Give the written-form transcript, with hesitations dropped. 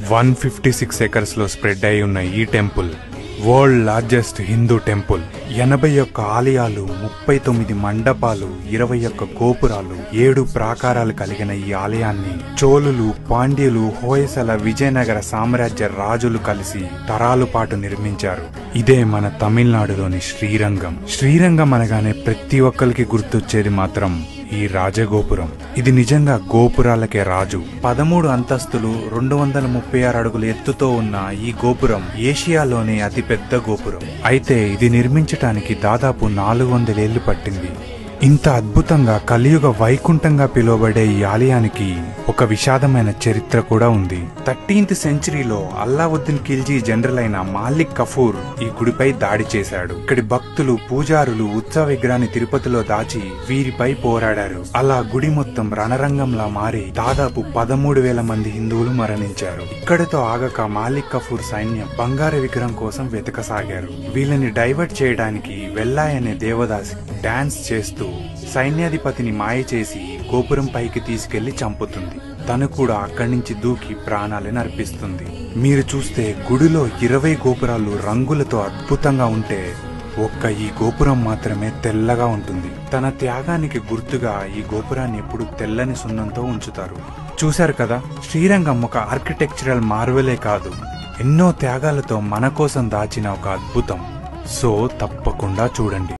156 acres లో spread అయి ఉన్న ఈ temple world largest Hindu temple. 81 ఆలయాలు, 39 మండపాలు, 21 గోపురాలు, 7 ప్రాకారాలు కలిగిన ఈ ఆలయాన్ని చోళులు, పాండ్యులు, హోయసల, విజయనగర సామ్రాజ్య రాజులు కలిసి తరాలు పాటు నిర్మించారు. ఇదే మన తమిళనాడులోని శ్రీరంగం. శ్రీరంగం అనగానే ప్రతి ఒక్కరికి గుర్తొచ్చేది మాత్రం ఈ రాజగోపురం. ఇది నిజంగా గోపురాలకే రాజు. 13 అంతస్తులు, 236 అడుగుల ఎత్తుతో ఉన్న ఈ గోపురం ఏషియాలోనే అతి పెద్ద గోపురం. అయితే ఇది నిర్మించటానికి దాదాపు 400 ఏళ్లు పట్టింది. ఇంత అద్భుతంగా కలియుగ వైకుంఠంగా పిలువబడే ఈ ఆలయానికి ఒక విషాదమైన చరిత్ర కూడా ఉంది. 13th సెంచరీలో అల్లావుద్దీన్ ఖిల్జీ జనరల్ అయిన మాలిక్ కఫూర్ ఈ గుడిపై దాడి చేశాడు. ఇక్కడి భక్తులు, పూజారులు ఉత్సవ విగ్రహాన్ని తిరుపతిలో దాచి వీరిపై పోరాడారు. అలా గుడి మొత్తం రణరంగంలా మారి దాదాపు 13,000 మంది హిందువులు మరణించారు. ఇక్కడితో ఆగక మాలిక్ కఫూర్ సైన్యం బంగారు విగ్రహం కోసం వెతకసాగారు. వీళ్ళని డైవర్ట్ చేయడానికి వెల్లాయ్ అనే దేవదాసి డాన్స్ చేస్తూ సైన్యాధిపతిని మాయ చేసి గోపురం పైకి తీసుకెళ్లి చంపుతుంది. తను కూడా అక్కడి నుంచి దూకి ప్రాణాలను అర్పిస్తుంది. మీరు చూస్తే గుడిలో 20 గోపురాలు రంగులతో అద్భుతంగా ఉంటే ఒక్క ఈ గోపురం మాత్రమే తెల్లగా ఉంటుంది. తన త్యాగానికి గుర్తుగా ఈ గోపురాన్ని ఎప్పుడు తెల్లని సున్నంతో ఉంచుతారు. చూశారు కదా, శ్రీరంగం ఒక ఆర్కిటెక్చరల్ మార్వెలే కాదు, ఎన్నో త్యాగాలతో మన కోసం దాచిన ఒక అద్భుతం. సో తప్పకుండా చూడండి.